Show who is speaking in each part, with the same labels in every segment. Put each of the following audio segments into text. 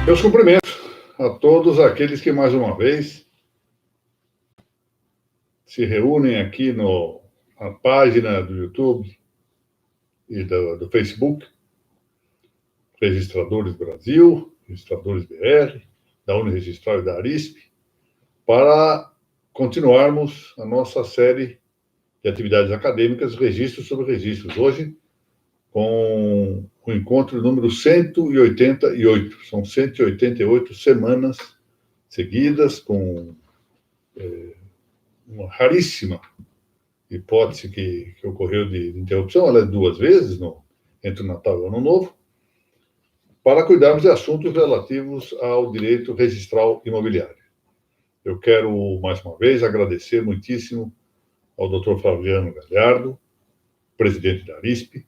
Speaker 1: Meus cumprimentos a todos aqueles que, mais uma vez, se reúnem aqui na página do YouTube e do Facebook, Registradores Brasil, Registradores BR, da Uniregistral e da Arisp, para continuarmos a nossa série de atividades acadêmicas, registros sobre registros. Hoje, com o encontro número 188. São 188 semanas seguidas, com uma raríssima hipótese que ocorreu de interrupção, ela é 2 vezes, entre o Natal e o Ano Novo, para cuidarmos de assuntos relativos ao direito registral imobiliário. Eu quero, mais uma vez, agradecer muitíssimo ao Dr. Flaviano Galhardo, presidente da Arisp,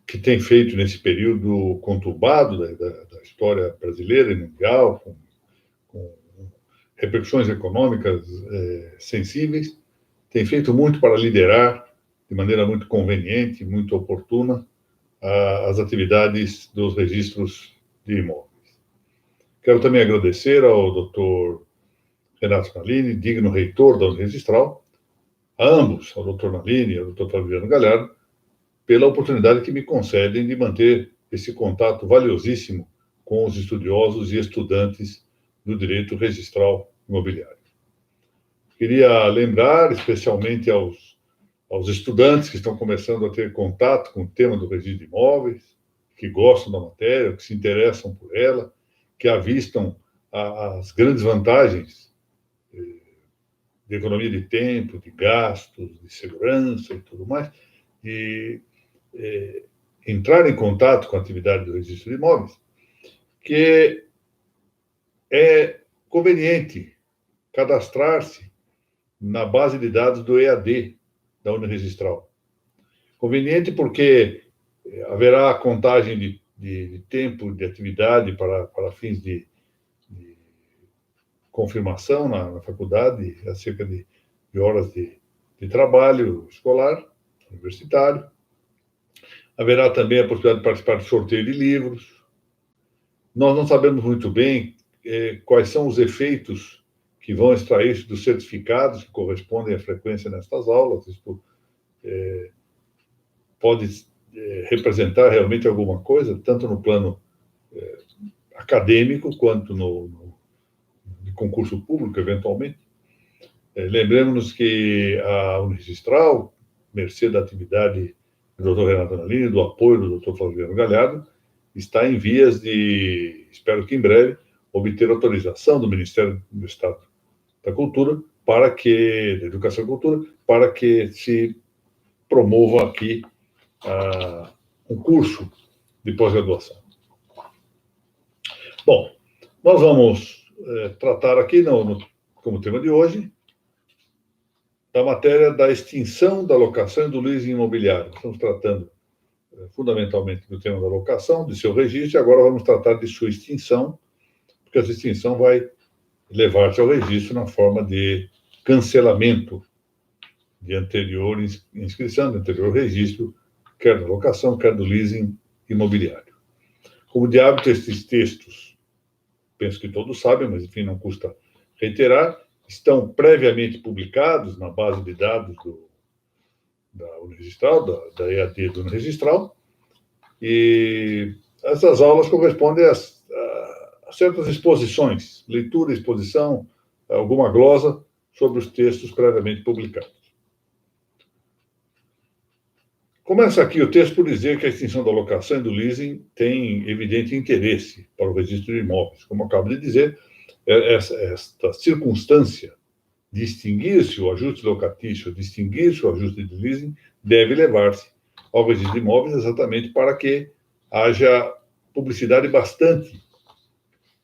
Speaker 1: que tem feito nesse período conturbado da história brasileira e mundial, com repercussões econômicas sensíveis, tem feito muito para liderar, de maneira muito conveniente, muito oportuna, as atividades dos registros de imóveis. Quero também agradecer ao Dr. Renato Nalini, digno reitor da Uniregistral, a ambos, ao Dr. Nalini e ao Dr. Flaviano Galhardo, pela oportunidade que me concedem de manter esse contato valiosíssimo com os estudiosos e estudantes do direito registral imobiliário. Queria lembrar, especialmente aos estudantes que estão começando a ter contato com o tema do registro de imóveis, que gostam da matéria, que se interessam por ela, que avistam as grandes vantagens de economia de tempo, de gastos, de segurança e tudo mais, de entrar em contato com a atividade do registro de imóveis, que é conveniente cadastrar-se na base de dados do EAD da Uniregistral. Conveniente porque haverá contagem de tempo de atividade para fins de confirmação na faculdade, acerca de horas de trabalho escolar, universitário. Haverá também a possibilidade de participar de sorteio de livros. Nós não sabemos muito bem quais são os efeitos que vão extrair dos certificados que correspondem à frequência nestas aulas. Isto pode representar realmente alguma coisa, tanto no plano acadêmico quanto de concurso público, eventualmente. Lembremos-nos que a Uniregistral, mercê da atividade do Dr. Renato Nalini, do apoio do Dr. Flaviano Galhardo, está em vias de, espero que em breve, obter autorização do Ministério do Estado da Cultura, da Educação e Cultura, para que se promova aqui um curso de pós-graduação. Bom, nós vamos tratar aqui, como tema de hoje, da matéria da extinção da locação e do leasing imobiliário. Estamos tratando fundamentalmente do tema da locação, de seu registro, e agora vamos tratar de sua extinção, porque essa extinção vai levar-se ao registro na forma de cancelamento de anterior inscrição, de anterior registro, quer da locação, quer do leasing imobiliário. Como de hábito, esses textos, penso que todos sabem, mas enfim, não custa reiterar, estão previamente publicados na base de dados da Uniregistral, da EAD do Uniregistral, e essas aulas correspondem a certas exposições, leitura, exposição, alguma glosa sobre os textos previamente publicados. Começa aqui o texto por dizer que a extinção da locação e do leasing tem evidente interesse para o registro de imóveis. Como acabo de dizer, esta circunstância de extinguir-se o ajuste locatício, de extinguir-se o ajuste de leasing, deve levar-se ao registro de imóveis exatamente para que haja publicidade bastante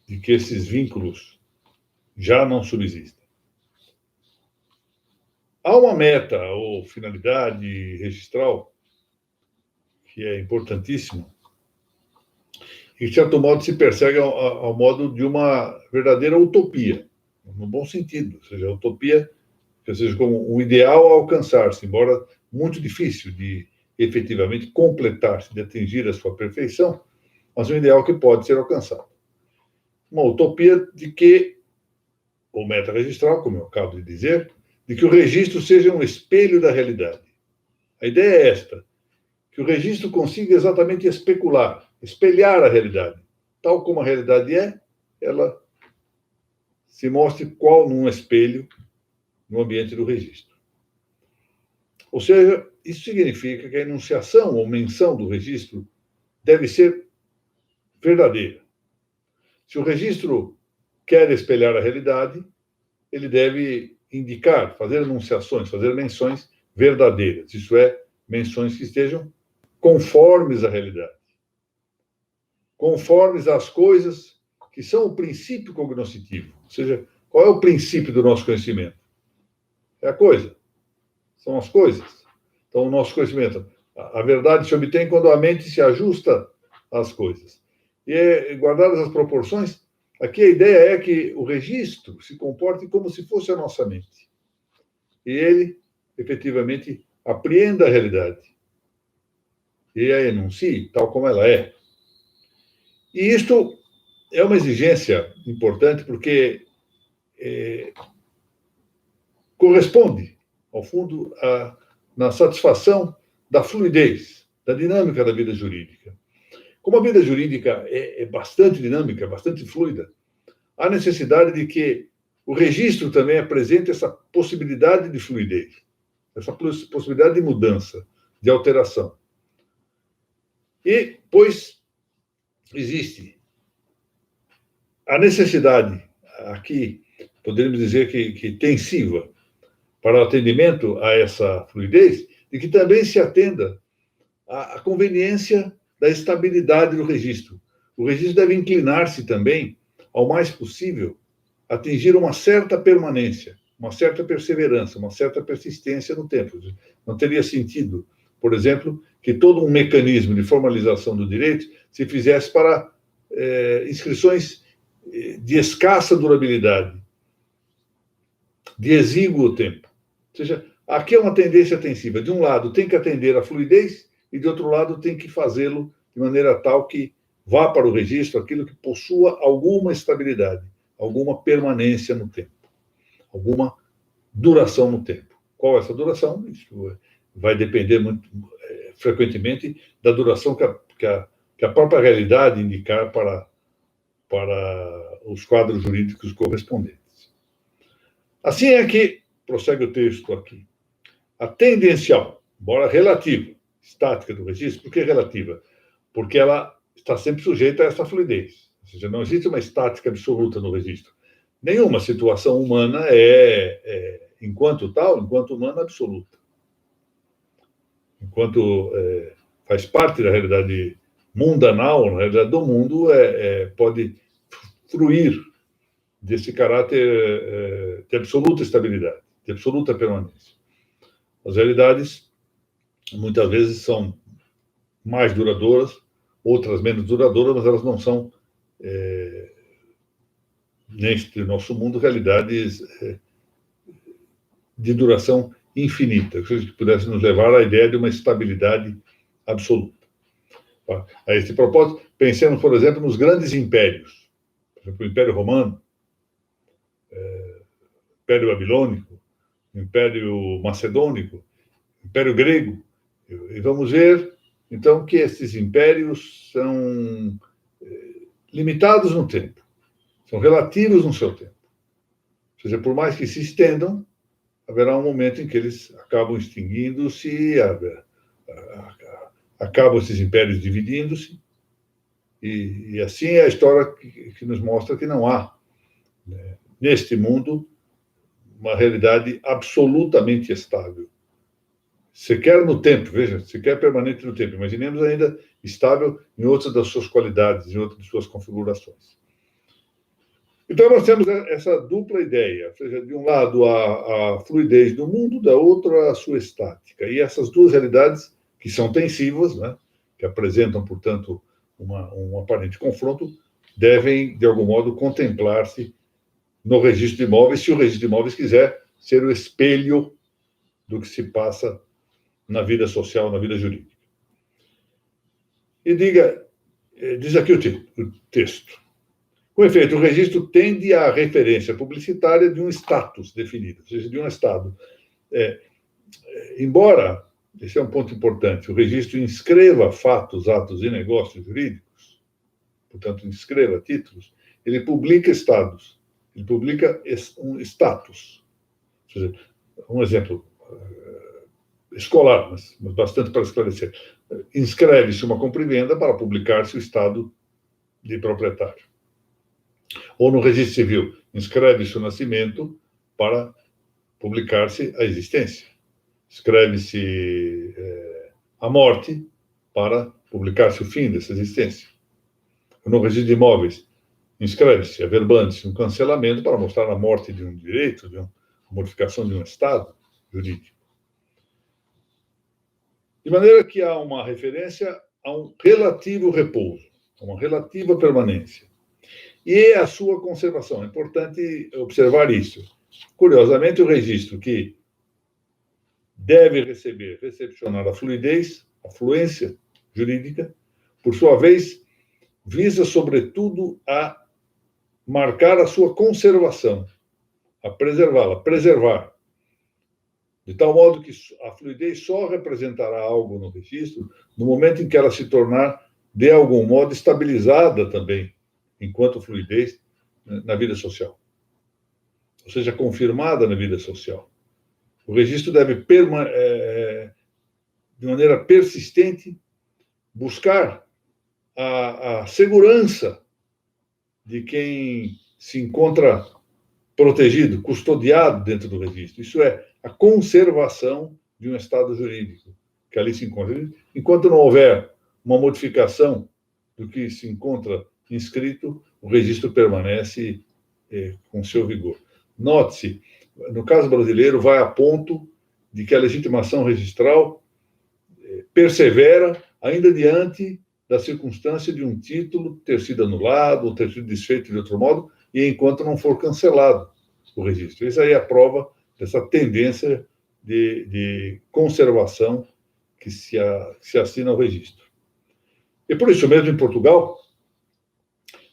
Speaker 1: de que esses vínculos já não subsistem. Há uma meta ou finalidade registral que é importantíssima e, de certo modo, se persegue ao modo de uma verdadeira utopia, no bom sentido, ou seja, a utopia, ou seja, como um ideal a alcançar-se, embora muito difícil de efetivamente completar-se, de atingir a sua perfeição, mas um ideal que pode ser alcançado. uma utopia de que, o meta-registral, como eu acabo de dizer, de que o registro seja um espelho da realidade. A ideia é esta, que o registro consiga exatamente especular, espelhar a realidade. Tal como a realidade é, ela se mostre qual num espelho no ambiente do registro. Ou seja, isso significa que a enunciação ou menção do registro deve ser verdadeira. Se o registro quer espelhar a realidade, ele deve indicar, fazer enunciações, fazer menções verdadeiras, isso é, menções que estejam conformes à realidade, conformes às coisas que são o princípio cognoscitivo. Ou seja, qual é o princípio do nosso conhecimento? É a coisa. São as coisas. Então, o nosso conhecimento, a verdade se obtém quando a mente se ajusta às coisas. E, guardadas as proporções, aqui a ideia é que o registro se comporte como se fosse a nossa mente. E ele, efetivamente, apreenda a realidade. E a enuncie tal como ela é. E isto é uma exigência importante porque corresponde, ao fundo, na satisfação da fluidez, da dinâmica da vida jurídica. Como a vida jurídica é bastante dinâmica, bastante fluida, há necessidade de que o registro também apresente essa possibilidade de fluidez, essa possibilidade de mudança, de alteração. E, pois, existe a necessidade, aqui, poderíamos dizer que tensiva, para o atendimento a essa fluidez, de que também se atenda à conveniência da estabilidade do registro. O registro deve inclinar-se também, ao mais possível, atingir uma certa permanência, uma certa perseverança, uma certa persistência no tempo. Não teria sentido, por exemplo, que todo um mecanismo de formalização do direito se fizesse para inscrições de escassa durabilidade, de exíguo tempo. Ou seja, aqui é uma tendência tensiva. De um lado, tem que atender à fluidez, e de outro lado, tem que fazê-lo de maneira tal que vá para o registro aquilo que possua alguma estabilidade, alguma permanência no tempo, alguma duração no tempo. Qual é essa duração? Isso vai depender muito frequentemente da duração que a própria realidade indicar para os quadros jurídicos correspondentes. Assim é que, prossegue o texto aqui, a tendencial, embora relativa, estática do registro, por que relativa? Porque ela está sempre sujeita a essa fluidez. Ou seja, não existe uma estática absoluta no registro. Nenhuma situação humana enquanto tal, enquanto humana, absoluta. Enquanto faz parte da realidade mundanal, na realidade do mundo, pode fruir desse caráter de absoluta estabilidade, de absoluta permanência. As realidades, muitas vezes, são mais duradouras, outras menos duradouras, mas elas não são, neste nosso mundo, realidades de duração infinita, que pudesse nos levar à ideia de uma estabilidade absoluta. A esse propósito, pensemos, por exemplo, nos grandes impérios. Por exemplo, o Império Romano, o Império Babilônico, o Império Macedônico, o Império Grego. E vamos ver, então, que esses impérios são limitados no tempo, são relativos no seu tempo. Ou seja, por mais que se estendam, haverá um momento em que eles acabam extinguindo-se, acabam esses impérios dividindo-se, e assim é a história que nos mostra que não há, neste mundo, uma realidade absolutamente estável. Sequer no tempo, veja, sequer permanente no tempo. Imaginemos ainda estável em outras das suas qualidades, em outras de suas configurações. Então, nós temos essa dupla ideia, ou seja, de um lado a fluidez do mundo, da outra a sua estática. E essas duas realidades, que são tensivas, né, que apresentam, portanto, um aparente confronto, devem, de algum modo, contemplar-se no registro de imóveis, se o registro de imóveis quiser ser o espelho do que se passa na vida social, na vida jurídica. E diz aqui o texto. Com efeito, o registro tende à referência publicitária de um status definido, ou seja, de um Estado. Embora, esse é um ponto importante, o registro inscreva fatos, atos e negócios jurídicos, portanto, inscreva títulos, ele publica estados, ele publica um status. Ou seja, um exemplo escolar, mas bastante para esclarecer. Inscreve-se uma compra e venda para publicar-se o estado de proprietário. Ou no registro civil, inscreve-se o nascimento para publicar-se a existência. Escreve-se a morte para publicar-se o fim dessa existência. No registro de imóveis, inscreve-se, averbando-se um cancelamento para mostrar a morte de um direito, de uma modificação de um estado jurídico. De maneira que há uma referência a um relativo repouso, a uma relativa permanência. E a sua conservação. É importante observar isso. Curiosamente, o registro que deve recepcionar a fluidez, a fluência jurídica, por sua vez, visa, sobretudo, a marcar a sua conservação, a preservá-la, preservar. De tal modo que a fluidez só representará algo no registro no momento em que ela se tornar, de algum modo, estabilizada também, enquanto fluidez, na vida social. Ou seja, confirmada na vida social. O registro deve, de maneira persistente, buscar a segurança de quem se encontra protegido, custodiado dentro do registro. Isso é, a conservação de um estado jurídico que ali se encontra. Enquanto não houver uma modificação do que se encontra inscrito, o registro permanece com seu vigor. Note-se, no caso brasileiro, vai a ponto de que a legitimação registral persevera ainda diante da circunstância de um título ter sido anulado ou ter sido desfeito de outro modo, e enquanto não for cancelado o registro. Isso aí é a prova dessa tendência de conservação que se assina ao registro. E por isso mesmo, em Portugal,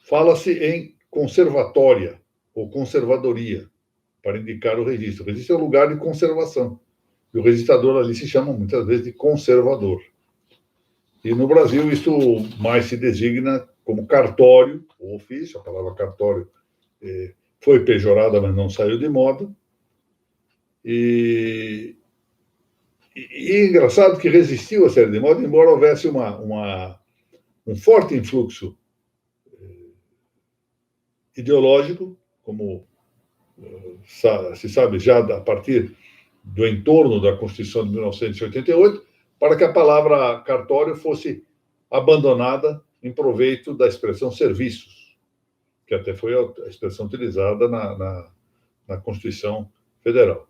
Speaker 1: fala-se em conservatória ou conservadoria, para indicar o registro. O registro é um lugar de conservação. E o registrador ali se chama, muitas vezes, de conservador. E no Brasil, isso mais se designa como cartório, ou ofício. A palavra cartório foi pejorada, mas não saiu de moda. E é engraçado que resistiu a sair de moda, embora houvesse um forte influxo ideológico, como se sabe já a partir do entorno da Constituição de 1988, para que a palavra cartório fosse abandonada em proveito da expressão serviços, que até foi a expressão utilizada na Constituição Federal.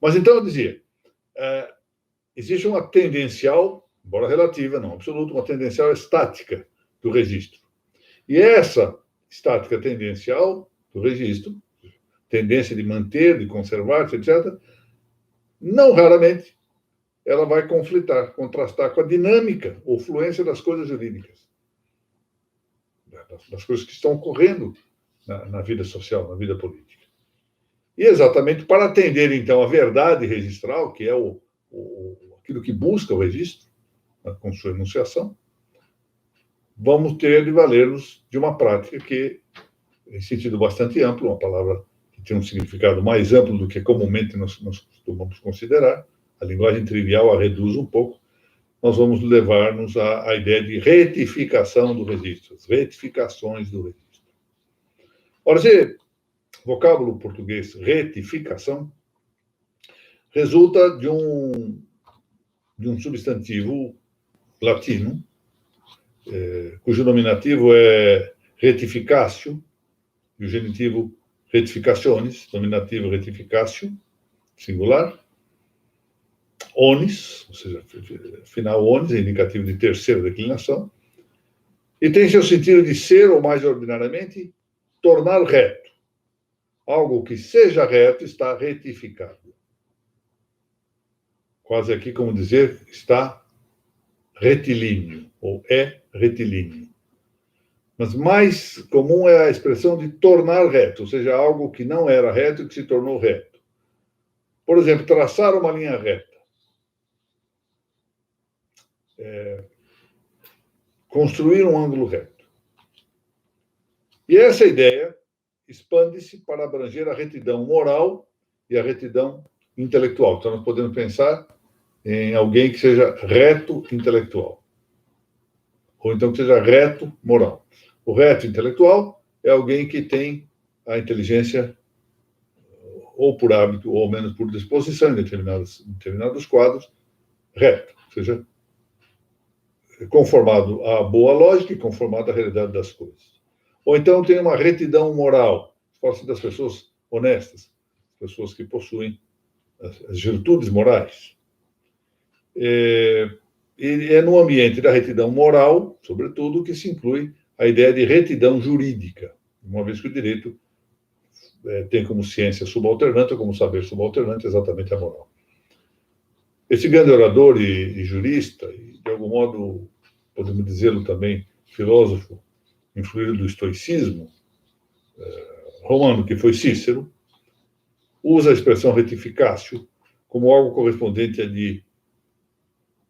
Speaker 1: Mas então eu dizia, existe uma tendencial, embora relativa, não absoluta, uma tendencial estática do registro. E essa estática tendencial do registro, tendência de manter, de conservar, etc., não raramente ela vai conflitar, contrastar com a dinâmica ou fluência das coisas jurídicas, das coisas que estão ocorrendo na vida social, na vida política. E exatamente para atender, então, a verdade registral, que é aquilo que busca o registro, com sua enunciação, vamos ter de valer-nos de uma prática que, em sentido bastante amplo, uma palavra que tem um significado mais amplo do que comumente nós costumamos considerar, a linguagem trivial a reduz um pouco, nós vamos levar-nos à ideia de retificação do registro, as retificações do registro. Ora, esse vocábulo português retificação resulta de um substantivo latino, cujo nominativo é retificatio, e o genitivo retificationis, nominativo retificatio, singular, onis, ou seja, final onis, é indicativo de terceira declinação, e tem seu sentido de ser, ou mais ordinariamente, tornar reto. Algo que seja reto está retificado. Quase aqui como dizer, está retilíneo, ou é retilíneo. Mas mais comum é a expressão de tornar reto, ou seja, algo que não era reto e que se tornou reto. Por exemplo, traçar uma linha reta. Construir um ângulo reto. E essa ideia expande-se para abranger a retidão moral e a retidão intelectual. Então, nós podemos pensar em alguém que seja reto intelectual, ou então que seja reto moral. O reto intelectual é alguém que tem a inteligência, ou por hábito, ou menos por disposição, em determinados quadros, reto, ou seja, conformado à boa lógica e conformado à realidade das coisas. Ou então tem uma retidão moral, fala-se das pessoas honestas, pessoas que possuem as virtudes morais. E é no ambiente da retidão moral, sobretudo, que se inclui a ideia de retidão jurídica, uma vez que o direito tem como ciência subalternante, ou como saber subalternante, exatamente a moral. Esse grande orador e jurista, e de algum modo, podemos dizê-lo também, filósofo, influído do estoicismo romano, que foi Cícero, usa a expressão retificatio como algo correspondente a de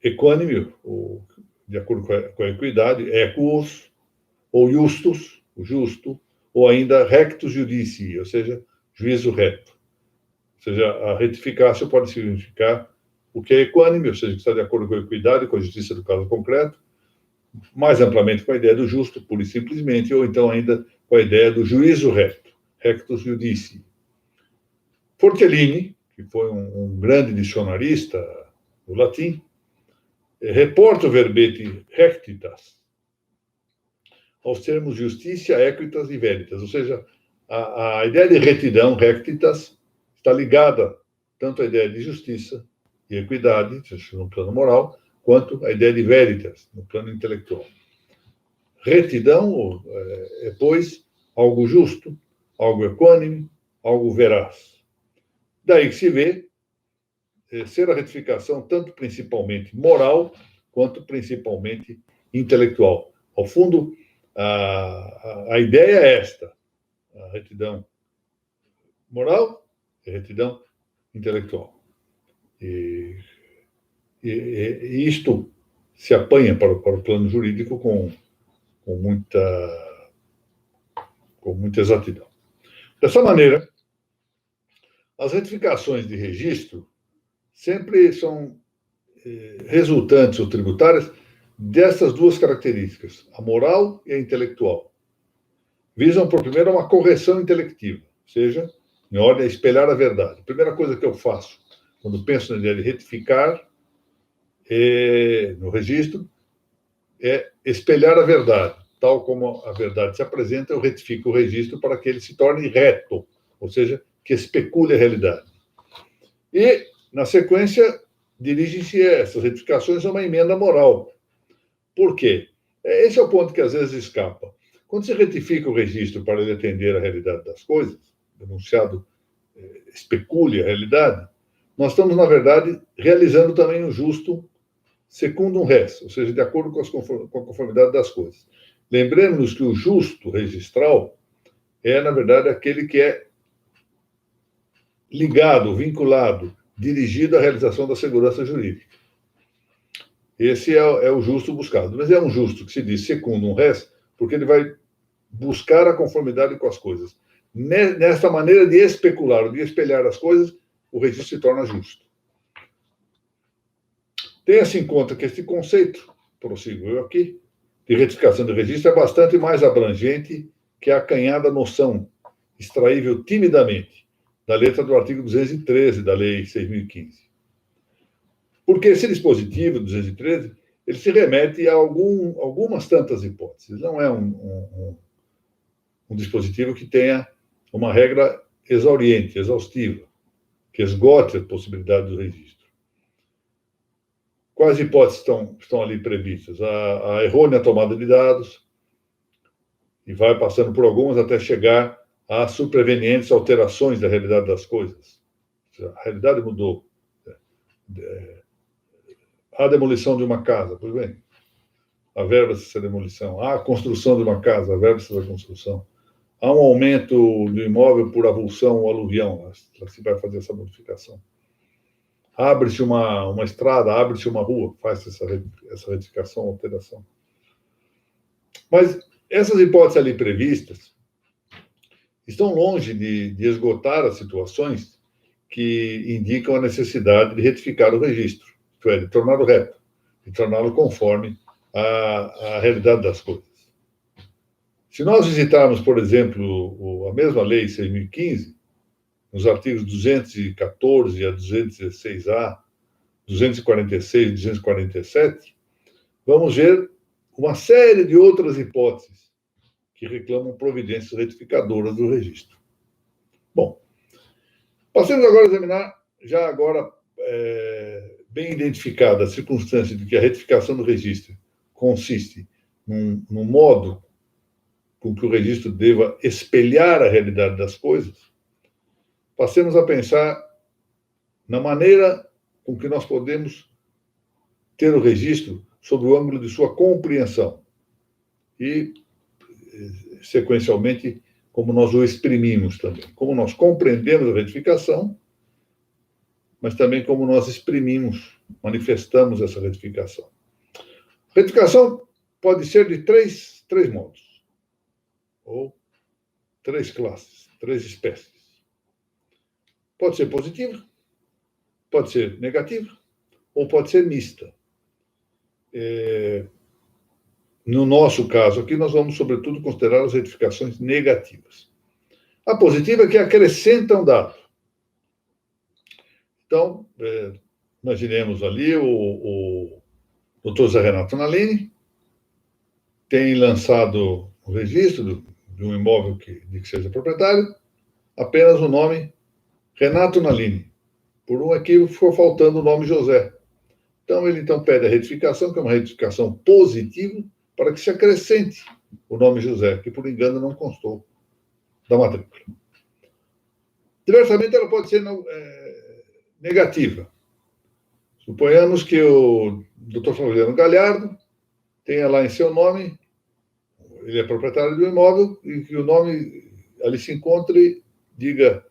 Speaker 1: equânime, ou de acordo com a equidade, equus, ou justus, o justo, ou ainda rectus judici, ou seja, juízo reto. Ou seja, a retificatio pode significar o que é equânime, ou seja, que está de acordo com a equidade, com a justiça do caso concreto, mais amplamente com a ideia do justo, pura e simplesmente, ou então ainda com a ideia do juízo reto, rectus judici. Fortellini, que foi um grande dicionarista do latim, reporta o verbete rectitas aos termos justiça, equitas e veritas, ou seja, a ideia de retidão, rectitas, está ligada tanto à ideia de justiça e equidade, no plano moral, quanto à ideia de veritas, no plano intelectual. Retidão é, pois, algo justo, algo equânime, algo veraz. Daí que se vê ser a retificação tanto principalmente moral, quanto principalmente intelectual. Ao fundo, a ideia é esta: a retidão moral e a retidão intelectual. E isto se apanha para o plano jurídico com muita exatidão. Dessa maneira, as retificações de registro sempre são resultantes ou tributárias dessas duas características, a moral e a intelectual. Visam, por primeiro, uma correção intelectiva, ou seja, em ordem a espelhar a verdade. A primeira coisa que eu faço quando penso na ideia de retificar no registro é espelhar a verdade. Tal como a verdade se apresenta, eu retifico o registro para que ele se torne reto, ou seja, que especule a realidade. E, na sequência, dirigem-se essas retificações a uma emenda moral. Por quê? Esse é o ponto que às vezes escapa. Quando se retifica o registro para ele atender à realidade das coisas, o enunciado especule a realidade, nós estamos, na verdade, realizando também o justo secundum res, ou seja, de acordo com a conformidade das coisas. Lembremos que o justo registral é, na verdade, aquele que é ligado, vinculado, dirigido à realização da segurança jurídica. Esse é o justo buscado. Mas é um justo que se diz secundum res, porque ele vai buscar a conformidade com as coisas. Nessa maneira de especular, de espelhar as coisas, o registro se torna justo. Tenha-se em conta que este conceito, prossigo eu aqui, de retificação de registro é bastante mais abrangente que a acanhada noção, extraível timidamente, da letra do artigo 213 da Lei 6.015. Porque esse dispositivo, 213, ele se remete a algumas tantas hipóteses. Não é um dispositivo que tenha uma regra exauriente, exaustiva, que esgote a possibilidade do registro. Quais hipóteses estão ali previstas? A errônea tomada de dados, e vai passando por algumas até chegar a supervenientes alterações da realidade das coisas. A realidade mudou. A demolição de uma casa, pois bem, a verba-se a demolição. Há a construção de uma casa, a verba-se a construção. Há um aumento do imóvel por avulsão ou aluvião, se vai fazer essa modificação. Abre-se uma estrada, abre-se uma rua, faz essa retificação, alteração. Mas essas hipóteses ali previstas estão longe de esgotar as situações que indicam a necessidade de retificar o registro, isto é, de torná-lo reto, de torná-lo conforme à realidade das coisas. Se nós visitarmos, por exemplo, a mesma lei 6.015, nos artigos 214 a 216A, 246 e 247, vamos ver uma série de outras hipóteses que reclamam providências retificadoras do registro. Bom, passemos agora a examinar, já agora bem identificada a circunstância de que a retificação do registro consiste num modo com que o registro deva espelhar a realidade das coisas, passemos a pensar na maneira com que nós podemos ter o registro sob o ângulo de sua compreensão e, sequencialmente, como nós o exprimimos também. Como nós compreendemos a retificação, mas também como nós exprimimos, manifestamos essa retificação. Retificação pode ser de três modos, ou três classes, três espécies. Pode ser positiva, pode ser negativa, ou pode ser mista. No nosso caso aqui, nós vamos, sobretudo, considerar as retificações negativas. A positiva é que acrescenta um dado. Então, imaginemos ali o Dr. Zé Renato Nalini tem lançado o registro de um imóvel de que seja proprietário, apenas o nome Renato Nalini. Por um equívoco, ficou faltando o nome José. Então, ele pede a retificação, que é uma retificação positiva, para que se acrescente o nome José, que por engano não constou da matrícula. Diversamente, ela pode ser negativa. Suponhamos que o Dr. Flaviano Galhardo tenha lá em seu nome, ele é proprietário do imóvel, e que o nome ali se encontre, diga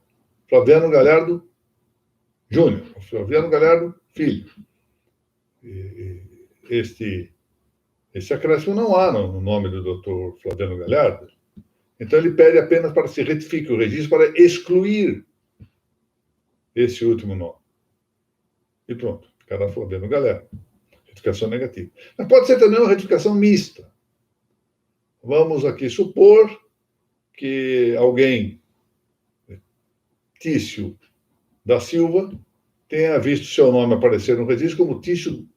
Speaker 1: Flaviano Galhardo Júnior, Flaviano Galhardo Filho. Esse acréscimo não há no nome do Dr. Flaviano Galhardo. Então, ele pede apenas para que se retifique o registro para excluir esse último nome. E pronto, ficará Flaviano Galhardo. Retificação negativa. Mas pode ser também uma retificação mista. Vamos aqui supor que alguém, Tício da Silva, tenha visto seu nome aparecer no registro como Tício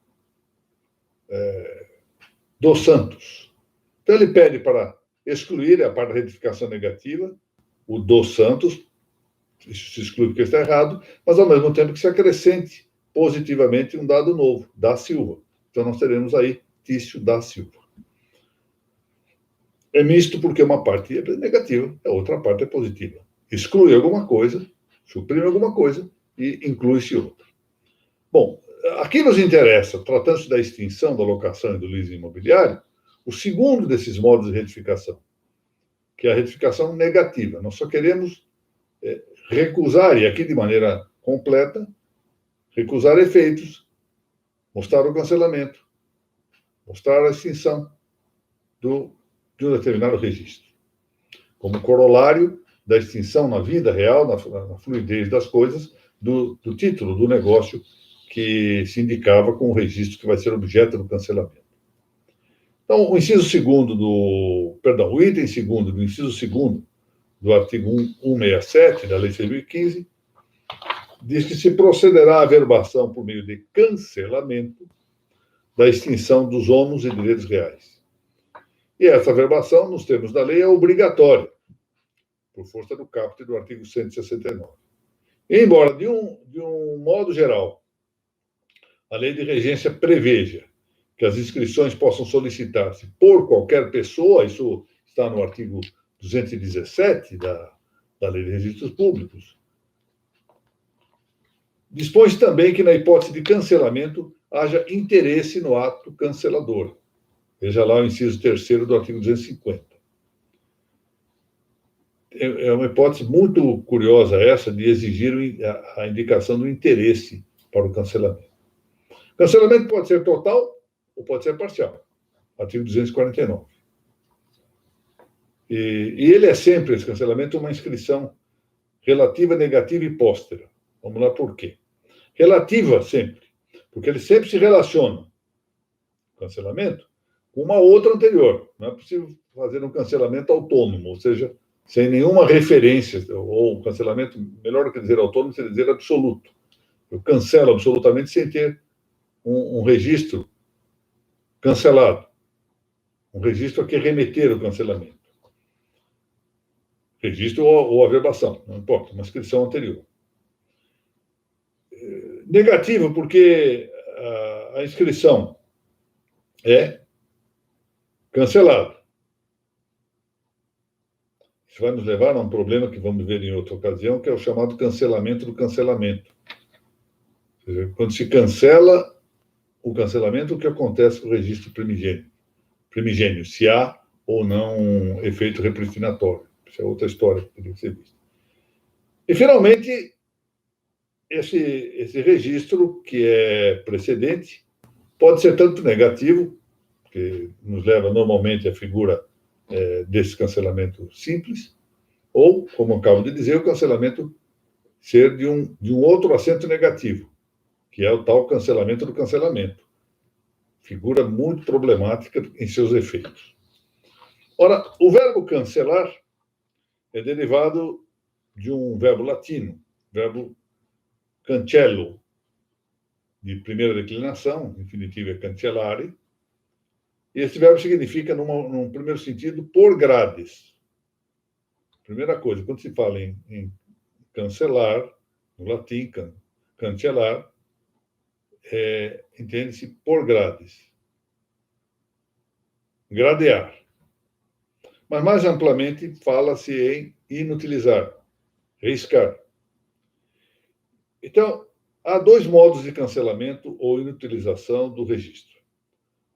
Speaker 1: dos Santos. Então, ele pede para excluir a parte da retificação negativa, o dos Santos, isso se exclui porque está errado, mas, ao mesmo tempo, que se acrescente positivamente um dado novo, da Silva. Então, nós teremos aí Tício da Silva. É misto porque uma parte é negativa, a outra parte é positiva. Exclui alguma coisa, suprime alguma coisa e inclui-se outra. Bom, aqui nos interessa, tratando-se da extinção da locação e do leasing imobiliário, o segundo desses modos de retificação, que é a retificação negativa. Nós só queremos recusar, e aqui de maneira completa, recusar efeitos, mostrar o cancelamento, mostrar a extinção de um determinado registro. Como corolário da extinção na vida real, na fluidez das coisas, do título do negócio que se indicava com o registro que vai ser objeto do cancelamento. Então, o item segundo do inciso segundo do artigo 167 da Lei 6.015 diz que se procederá à averbação por meio de cancelamento da extinção dos ônus e direitos reais. E essa averbação, nos termos da lei, é obrigatória, por força do caput do artigo 169. Embora, de um modo geral, a lei de regência preveja que as inscrições possam solicitar-se por qualquer pessoa, isso está no artigo 217 da Lei de Registros Públicos, dispõe também que, na hipótese de cancelamento, haja interesse no ato cancelador. Veja lá o inciso 3º do artigo 250. É uma hipótese muito curiosa essa de exigir a indicação do interesse para o cancelamento. Cancelamento pode ser total ou pode ser parcial. Artigo 249. E ele é sempre, esse cancelamento, uma inscrição relativa, negativa e póstera. Vamos lá por quê? Relativa sempre, porque ele sempre se relaciona, cancelamento, com uma outra anterior. Não é possível fazer um cancelamento autônomo, ou seja, sem nenhuma referência, ou um cancelamento, melhor do que dizer autônomo, seria dizer absoluto. Eu cancelo absolutamente sem ter um registro cancelado, um registro a que remeter o cancelamento. Registro ou averbação, não importa, uma inscrição anterior. Negativo, porque a inscrição é cancelada. Isso vai nos levar a um problema que vamos ver em outra ocasião, que é o chamado cancelamento do cancelamento. Ou seja, quando se cancela o cancelamento, o que acontece com o registro primigênio, se há ou não um efeito repristinatório. Isso é outra história que teria que ser vista. E, finalmente, esse registro, que é precedente, pode ser tanto negativo, que nos leva normalmente à figura desse cancelamento simples, ou, como eu acabo de dizer, o cancelamento ser de um outro acento negativo, que é o tal cancelamento do cancelamento. Figura muito problemática em seus efeitos. Ora, o verbo cancelar é derivado de um verbo latino, verbo cancello, de primeira declinação, infinitivo é cancellare, e esse verbo significa, num primeiro sentido, por grades. Primeira coisa, quando se fala em cancelar, no latim, cancelar, entende-se por grades. Gradear. Mas, mais amplamente, fala-se em inutilizar, riscar. Então, há dois modos de cancelamento ou inutilização do registro.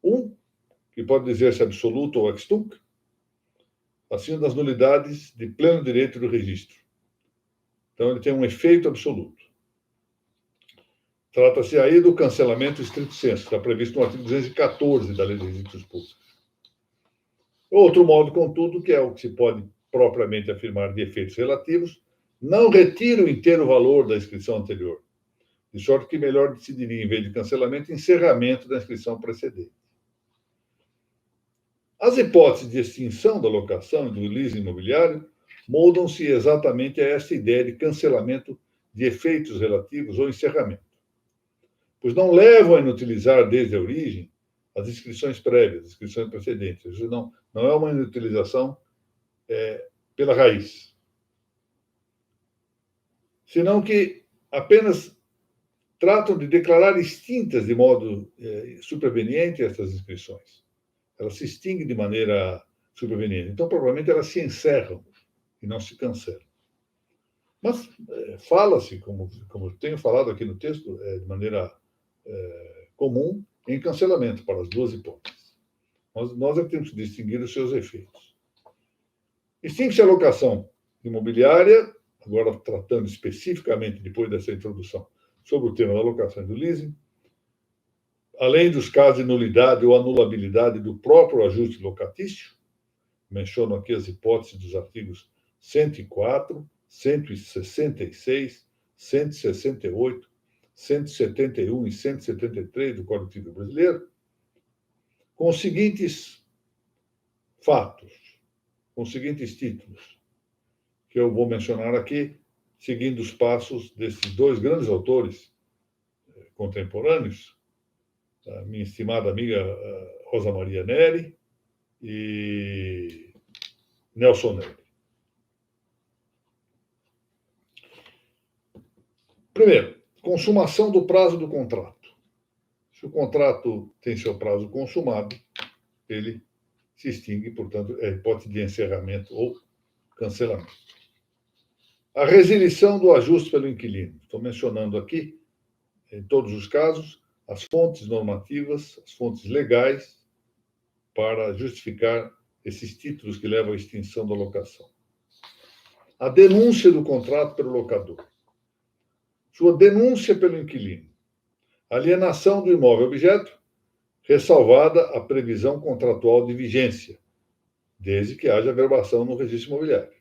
Speaker 1: Um, que pode dizer-se absoluto ou ex tunc, assim das nulidades de pleno direito do registro. Então, ele tem um efeito absoluto. Trata-se aí do cancelamento estricto sensu, está previsto no artigo 214 da Lei de Registros Públicos. Outro modo, contudo, que é o que se pode propriamente afirmar de efeitos relativos, não retira o inteiro valor da inscrição anterior, de sorte que melhor decidiria, em vez de cancelamento, encerramento da inscrição precedente. As hipóteses de extinção da locação e do leasing imobiliário moldam-se exatamente a essa ideia de cancelamento de efeitos relativos ou encerramento, pois não levam a inutilizar desde a origem as inscrições prévias, as inscrições precedentes. Isso não é uma inutilização pela raiz, senão que apenas tratam de declarar extintas de modo superveniente essas inscrições. Elas se extinguem de maneira superveniente. Então, provavelmente, elas se encerram e não se cancelam. Mas fala-se, como tenho falado aqui no texto, de maneira comum, em cancelamento para as duas hipóteses. Nós é que temos que distinguir os seus efeitos. Extingue-se a locação imobiliária, agora tratando especificamente, depois dessa introdução, sobre o tema da locação e do leasing, além dos casos de nulidade ou anulabilidade do próprio ajuste locatício, menciono aqui as hipóteses dos artigos 104, 166, 168, 171 e 173 do Código Civil Brasileiro, com os seguintes fatos, com os seguintes títulos, que eu vou mencionar aqui, seguindo os passos desses dois grandes autores contemporâneos, a minha estimada amiga Rosa Maria Neri e Nelson Neri. Primeiro, consumação do prazo do contrato. Se o contrato tem seu prazo consumado, ele se extingue, portanto, é hipótese de encerramento ou cancelamento. A resilição do ajuste pelo inquilino. Estou mencionando aqui, em todos os casos, as fontes normativas, as fontes legais para justificar esses títulos que levam à extinção da locação. A denúncia do contrato pelo locador. Sua denúncia pelo inquilino. Alienação do imóvel objeto, ressalvada a previsão contratual de vigência, desde que haja averbação no registro imobiliário.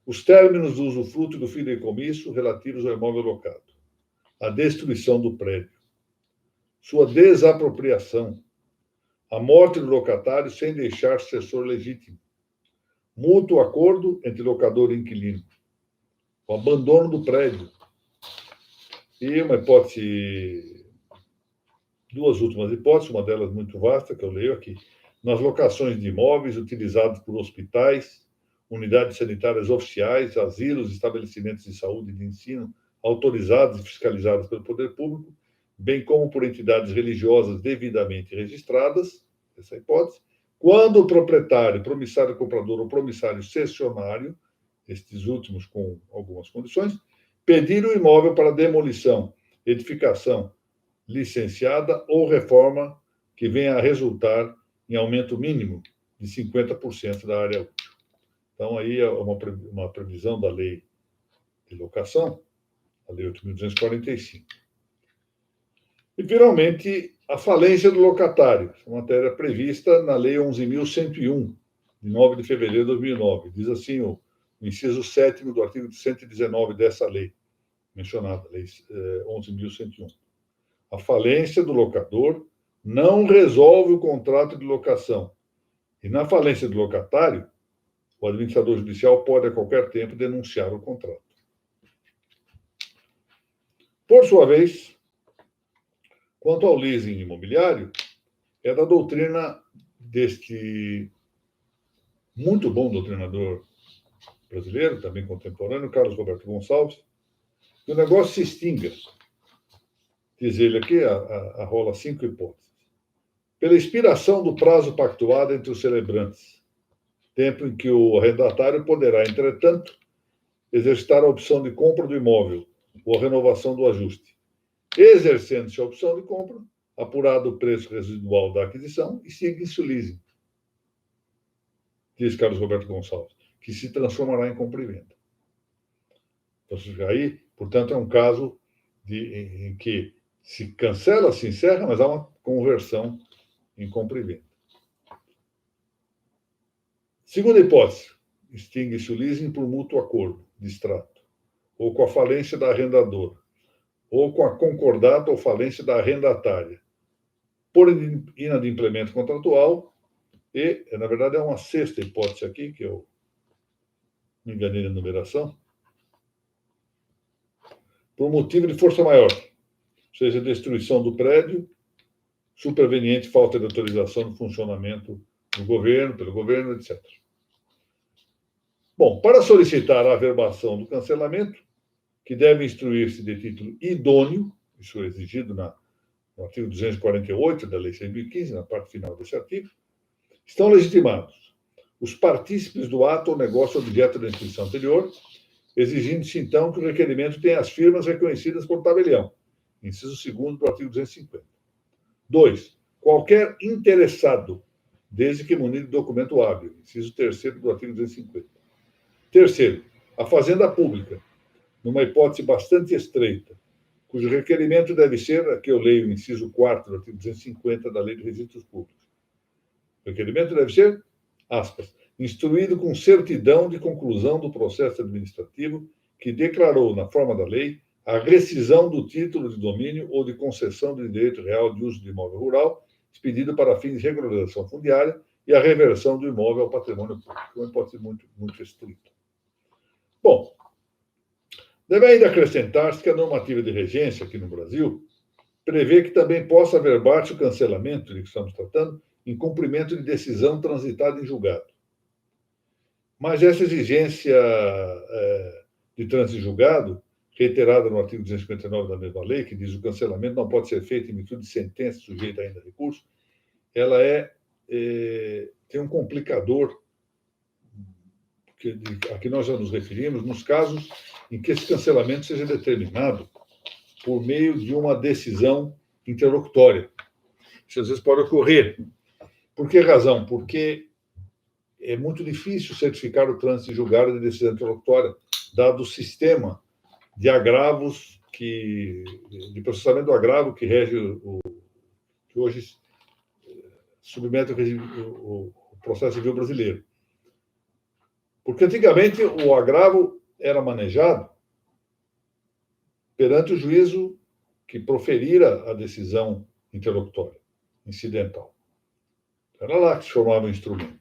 Speaker 1: Os términos do usufruto do fideicomisso relativos ao imóvel locado. A destruição do prédio. Sua desapropriação. A morte do locatário sem deixar sucessor legítimo. Mútuo acordo entre locador e inquilino. O abandono do prédio. E uma hipótese, duas últimas hipóteses, uma delas muito vasta, que eu leio aqui. Nas locações de imóveis utilizados por hospitais, unidades sanitárias oficiais, asilos, estabelecimentos de saúde e de ensino, autorizados e fiscalizados pelo poder público, bem como por entidades religiosas devidamente registradas, essa é a hipótese, quando o proprietário, promissário comprador ou promissário cessionário, estes últimos com algumas condições, pedir o imóvel para demolição, edificação licenciada ou reforma que venha a resultar em aumento mínimo de 50% da área útil. Então, aí é uma previsão da lei de locação, a lei 8.245. E, finalmente, a falência do locatário, matéria prevista na lei 11.101, de 9 de fevereiro de 2009. Diz assim o inciso 7º do artigo 119 dessa lei, mencionada, lei 11.101. A falência do locador não resolve o contrato de locação. E, na falência do locatário, o administrador judicial pode, a qualquer tempo, denunciar o contrato. Por sua vez, quanto ao leasing imobiliário, é da doutrina deste muito bom doutrinador brasileiro, também contemporâneo, Carlos Roberto Gonçalves, que o negócio se extinga. Diz ele aqui, rola 5 hipóteses. Pela expiração do prazo pactuado entre os celebrantes, tempo em que o arrendatário poderá, entretanto, exercitar a opção de compra do imóvel ou a renovação do ajuste, exercendo-se a opção de compra, apurado o preço residual da aquisição e siga-se o leasing, diz Carlos Roberto Gonçalves, que se transformará em compra e venda. Então, aí, portanto, é um caso em que se cancela, se encerra, mas há uma conversão em compra e venda. Segunda hipótese, extingue-se o leasing por mútuo acordo de extrato, ou com a falência da arrendadora, ou com a concordata ou falência da arrendatária, por inadimplemento contratual, e, na verdade, é uma sexta hipótese aqui, que eu me enganei na numeração, por motivo de força maior, ou seja, destruição do prédio, superveniente falta de autorização no funcionamento do governo, pelo governo, etc. Bom, para solicitar a averbação do cancelamento, que deve instruir-se de título idôneo, isso é exigido no artigo 248 da Lei 6.015, na parte final desse artigo, estão legitimados os partícipes do ato ou negócio objeto da inscrição anterior, exigindo-se, então, que o requerimento tenha as firmas reconhecidas por tabelião, inciso 2º do artigo 250. 2. Qualquer interessado, desde que munido de documento hábil, inciso 3º do artigo 250. Terceiro, a fazenda pública, numa hipótese bastante estreita, cujo requerimento deve ser, aqui eu leio o inciso 4º do artigo 250 da Lei de Registros Públicos. O requerimento deve ser, aspas, instruído com certidão de conclusão do processo administrativo que declarou, na forma da lei, a rescisão do título de domínio ou de concessão de direito real de uso de imóvel rural, expedido para fins de regularização fundiária e a reversão do imóvel ao patrimônio público. Uma hipótese muito, muito estrita. Bom, deve ainda acrescentar-se que a normativa de regência aqui no Brasil prevê que também possa averbar-se o cancelamento de que estamos tratando em cumprimento de decisão transitada em julgado. Mas essa exigência de trânsito em julgado, reiterada no artigo 259 da mesma lei, que diz que o cancelamento não pode ser feito em virtude de sentença sujeita ainda a recurso, ela tem um complicador a que nós já nos referimos, nos casos em que esse cancelamento seja determinado por meio de uma decisão interlocutória. Isso às vezes pode ocorrer Por que razão? Porque é muito difícil certificar o trânsito julgado de decisão interlocutória, dado o sistema de agravos de processamento do agravo que rege que hoje submete o processo civil brasileiro. Porque antigamente o agravo era manejado perante o juízo que proferira a decisão interlocutória, incidental. Era lá que se formava o instrumento.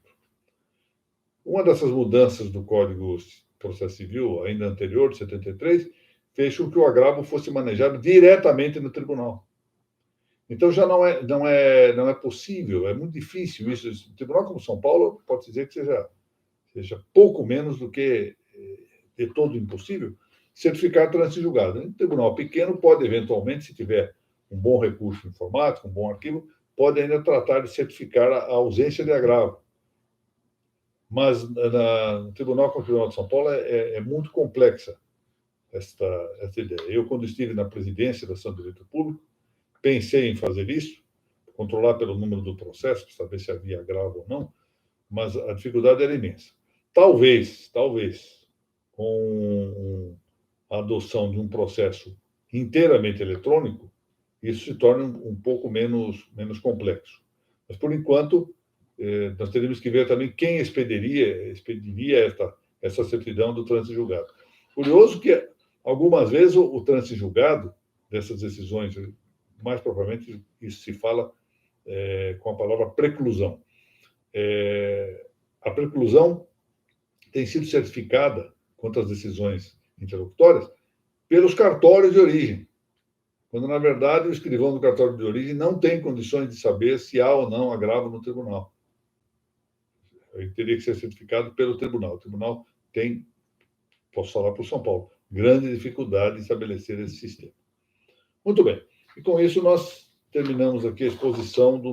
Speaker 1: Uma dessas mudanças do Código de Processo Civil, ainda anterior, de 73, fez com que o agravo fosse manejado diretamente no tribunal. Então já não é possível, é muito difícil isso. O tribunal como São Paulo pode dizer que seja pouco menos do que de todo impossível certificar trânsito julgado. Um tribunal pequeno pode, eventualmente, se tiver um bom recurso informático, um bom arquivo, pode ainda tratar de certificar a ausência de agravo. Mas no Tribunal Constitucional de São Paulo é muito complexa esta ideia. Eu, quando estive na presidência da Ação de Direito Público, pensei em fazer isso, controlar pelo número do processo, para saber se havia agravo ou não, mas a dificuldade era imensa. Talvez, com a adoção de um processo inteiramente eletrônico, isso se torne um pouco menos complexo. Mas, por enquanto, nós teríamos que ver também quem expediria essa certidão do trânsito julgado. Curioso que, algumas vezes, o trânsito julgado dessas decisões, mais propriamente, isso se fala com a palavra preclusão. A preclusão tem sido certificada quanto às decisões interlocutórias pelos cartórios de origem, quando, na verdade, o escrivão do cartório de origem não tem condições de saber se há ou não agravo no tribunal. Ele teria que ser certificado pelo tribunal. O tribunal tem, posso falar por São Paulo, grande dificuldade em estabelecer esse sistema. Muito bem. E com isso nós terminamos aqui a exposição do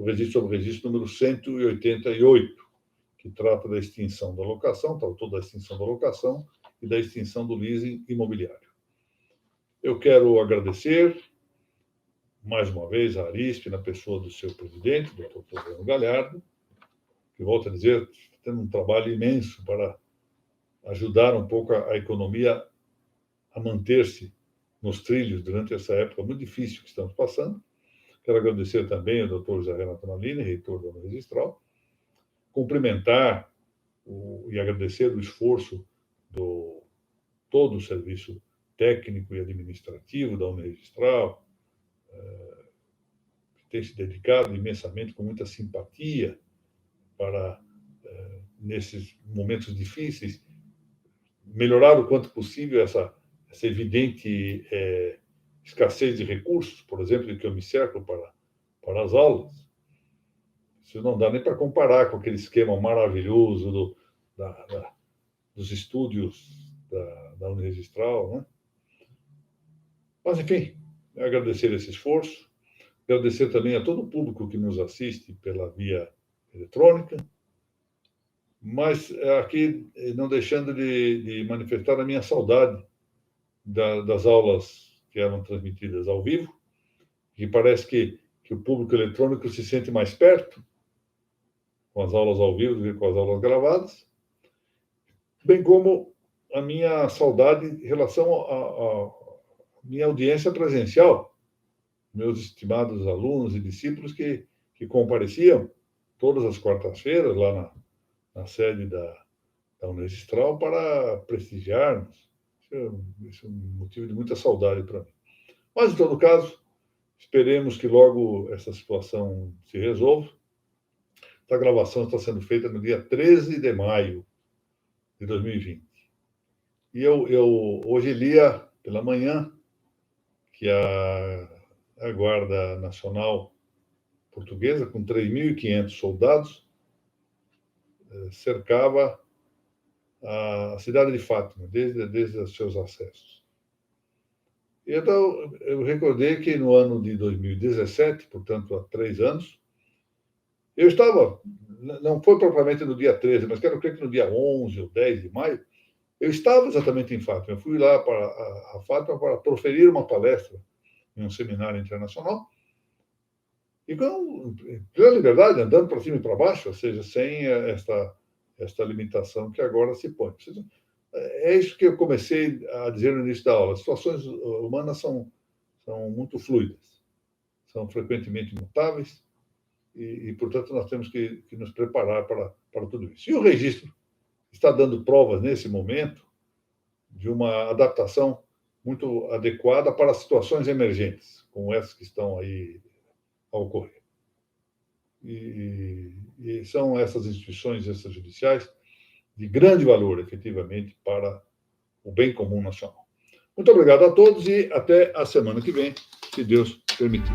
Speaker 1: registro sobre o registro número 188, que trata da extinção da locação, tratou da extinção da locação e da extinção do leasing imobiliário. Eu quero agradecer mais uma vez a Arispe, na pessoa do seu presidente, Dr. Floriano Galhardo, que, volto a dizer, tendo um trabalho imenso para ajudar um pouco a economia a manter-se nos trilhos durante essa época muito difícil que estamos passando. Quero agradecer também ao Dr. José Renato Malini, reitor da Unirregistral, cumprimentar e agradecer o esforço do todo o serviço técnico e administrativo da Unirregistral, que tem se dedicado imensamente, com muita simpatia, para, nesses momentos difíceis, melhorar o quanto possível essa evidente escassez de recursos, por exemplo, que eu me cerco para as aulas. Isso não dá nem para comparar com aquele esquema maravilhoso dos estúdios da Unirregistral, né? Mas, enfim, agradecer esse esforço, agradecer também a todo o público que nos assiste pela via eletrônica, mas aqui não deixando de manifestar a minha saudade das aulas que eram transmitidas ao vivo, e parece que o público eletrônico se sente mais perto com as aulas ao vivo do que com as aulas gravadas, bem como a minha saudade em relação à minha audiência presencial, meus estimados alunos e discípulos que compareciam todas as quartas-feiras lá na sede da Unirregistral para prestigiar-nos. Isso é um motivo de muita saudade para mim. Mas, em todo caso, esperemos que logo essa situação se resolva. Essa gravação está sendo feita no dia 13 de maio de 2020. E eu hoje lia pela manhã que a Guarda Nacional Portuguesa, com 3.500 soldados, cercava a cidade de Fátima, desde os seus acessos. Então, eu recordei que no ano de 2017, portanto, há 3 anos, eu estava, não foi propriamente no dia 13, mas quero crer que no dia 11 ou 10 de maio, eu estava exatamente em Fátima. Eu fui lá para a Fátima para proferir uma palestra em um seminário internacional, e com plena liberdade, andando para cima e para baixo, ou seja, sem esta limitação que agora se põe. É isso que eu comecei a dizer no início da aula. As situações humanas são muito fluidas, são frequentemente mutáveis, portanto, nós temos que nos preparar para tudo isso. E o registro está dando provas, nesse momento, de uma adaptação muito adequada para situações emergentes, como essas que estão aí a ocorrer. E são essas instituições extrajudiciais de grande valor, efetivamente, para o bem comum nacional. Muito obrigado a todos e até a semana que vem, se Deus permitir.